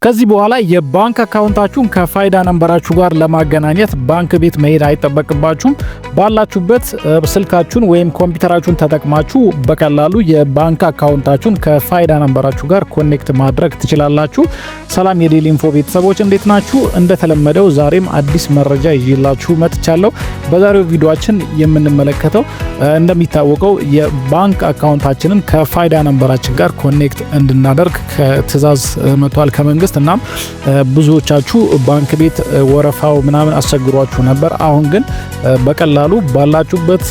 ከዚህ በኋላ የባንክ አካውንታችሁን ከፋይዳ ነምበራችሁ ጋር ለማገናኘት ባንክ ቤት መሄድ አይጠበቅባችሁም። ባላችሁበት ስልካችሁን ወይም ኮምፒውተራችሁን ተጠቅማችሁ በቀላሉ የባንክ አካውንታችሁን ከፋይዳ ነምበራችሁ ጋር ኮኔክት ማድረግ ትችላላችሁ። ሰላም የዴሊ ኢንፎ ቤተሰቦች እንዴት ናችሁ? እንደተለመደው ዛሬም አዲስ መረጃ ይዤላችሁ መጥቻለሁ። በዛሬው ቪዲዮአችን የምንመለከተው እንደሚታወቀው የባንክ አካውንታችንን ከፋይዳ ነምበራችን ጋር ኮኔክት እንድናደርግ ትዕዛዝ መጥቷል ከመንግስት እና ብዙዎቻችሁ ባንክ ቤት ወረፋው ምናምን አስቸግሯችሁ ነበር። አሁን ግን በቀላሉ ባላችሁበት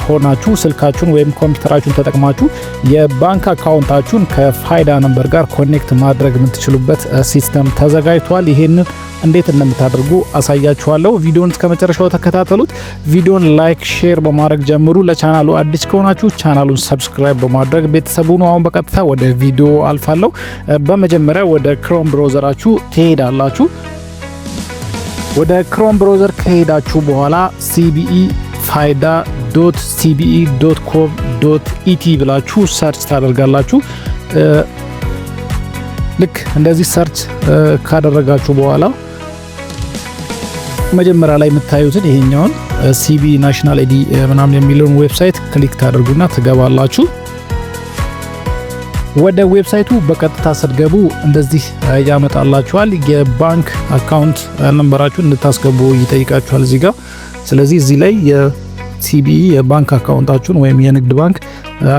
ሆናችሁ ስልካችሁን ወይም ኮምፒውተራችሁን ተጠቅማችሁ የባንክ አካውንታችሁን ከፋይዳ ነምበር ጋር ኮኔክት ማድረግ የምትችሉበት ሲስተም ተዘጋጅቷል። ይሄንን እንዴት እንደምታደርጉ አሳያችኋለሁ። ቪዲዮውን እስከ መጨረሻው ተከታተሉት። ቪዲዮውን ላይክ፣ ሼር በማድረግ ጀምሩ። ለቻናሉ አዲስ ከሆናችሁ ቻናሉን ሰብስክራይብ በማድረግ ቤተሰቡ ነው። አሁን በቀጥታ ወደ ቪዲዮ አልፋለሁ። በመጀመሪያ ወደ ክሮም ብራውዘራችሁ ትሄዳላችሁ። ወደ ክሮም ብራውዘር ከሄዳችሁ በኋላ cbe.fida.cbe.com.et ብላችሁ ሰርች ታደርጋላችሁ። ልክ እንደዚህ ሰርች ካደረጋችሁ በኋላ መጀመሪያ ላይ የምታዩትን ይሄኛውን ሲቢ ናሽናል አይዲ ምናምን የሚለውን ዌብሳይት ክሊክ ታደርጉና ትገባላችሁ። ወደ ዌብሳይቱ በቀጥታ ስትገቡ እንደዚህ ያመጣላችኋል። የባንክ አካውንት ነምበራችሁን እንድታስገቡ ይጠይቃችኋል እዚህ ጋር። ስለዚህ እዚህ ላይ የሲቢ የባንክ አካውንታችሁን ወይም የንግድ ባንክ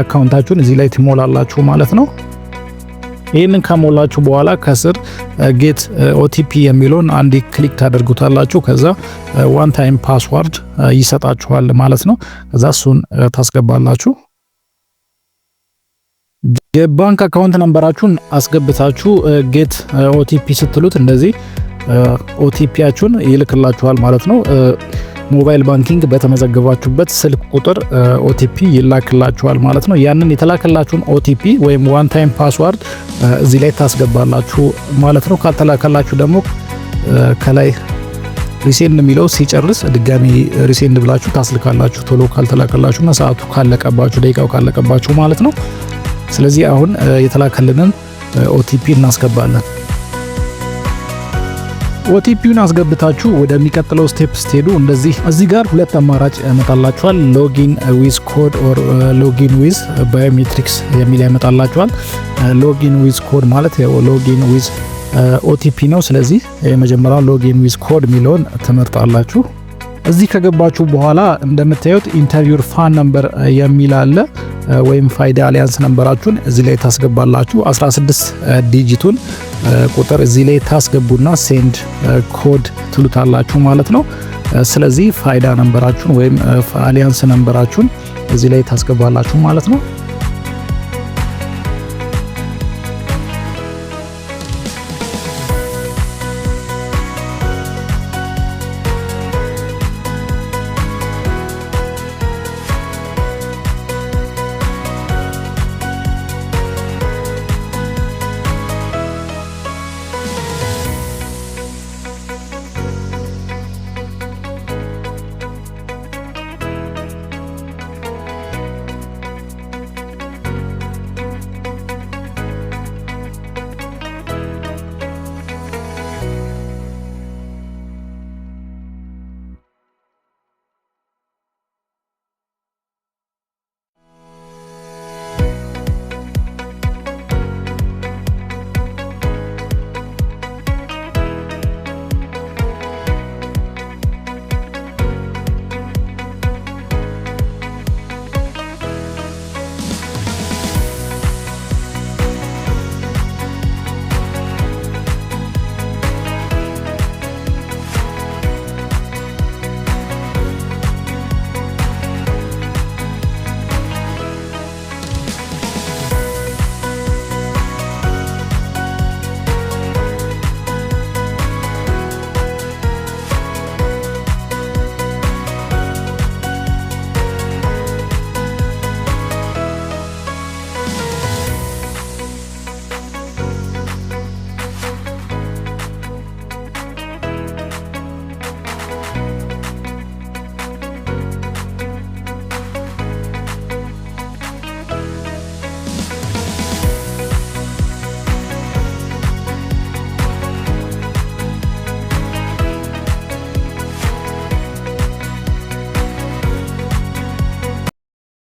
አካውንታችሁን እዚህ ላይ ትሞላላችሁ ማለት ነው። ይህንን ከሞላችሁ በኋላ ከስር ጌት ኦቲፒ የሚለውን አንዴ ክሊክ ታደርጉታላችሁ። ከዛ ዋን ታይም ፓስዋርድ ይሰጣችኋል ማለት ነው። ከዛ እሱን ታስገባላችሁ። የባንክ አካውንት ነምበራችሁን አስገብታችሁ ጌት ኦቲፒ ስትሉት እንደዚህ ኦቲፒያችሁን ይልክላችኋል ማለት ነው። ሞባይል ባንኪንግ በተመዘገባችሁበት ስልክ ቁጥር ኦቲፒ ይላክላችኋል ማለት ነው። ያንን የተላከላችሁን ኦቲፒ ወይም ዋን ታይም ፓስዋርድ እዚህ ላይ ታስገባላችሁ ማለት ነው። ካልተላከላችሁ ደግሞ ከላይ ሪሴንድ የሚለው ሲጨርስ ድጋሚ ሪሴንድ ብላችሁ ታስልካላችሁ። ቶሎ ካልተላከላችሁና ሰዓቱ ካለቀባችሁ ደቂቃው ካለቀባችሁ ማለት ነው። ስለዚህ አሁን የተላከልንን ኦቲፒ እናስገባለን። ኦቲፒውን አስገብታችሁ ወደሚቀጥለው ስቴፕ ስትሄዱ እንደዚህ እዚህ ጋር ሁለት አማራጭ ያመጣላችኋል። ሎጊን ዊዝ ኮድ ኦር ሎጊን ዊዝ ባዮሜትሪክስ የሚል ያመጣላችኋል። ሎጊን ዊዝ ኮድ ማለት ሎጊን ዊዝ ኦቲፒ ነው። ስለዚህ የመጀመሪያው ሎጊን ዊዝ ኮድ የሚለውን ትመርጣላችሁ። እዚህ ከገባችሁ በኋላ እንደምታዩት ኢንተርቪው ፋን ነምበር የሚል አለ ወይም ፋይዳ አሊያንስ ነምበራችሁን እዚህ ላይ ታስገባላችሁ። 16 ዲጂቱን ቁጥር እዚህ ላይ ታስገቡና ሴንድ ኮድ ትሉታላችሁ ማለት ነው። ስለዚህ ፋይዳ ነምበራችሁን ወይም አሊያንስ ነምበራችሁን እዚህ ላይ ታስገባላችሁ ማለት ነው።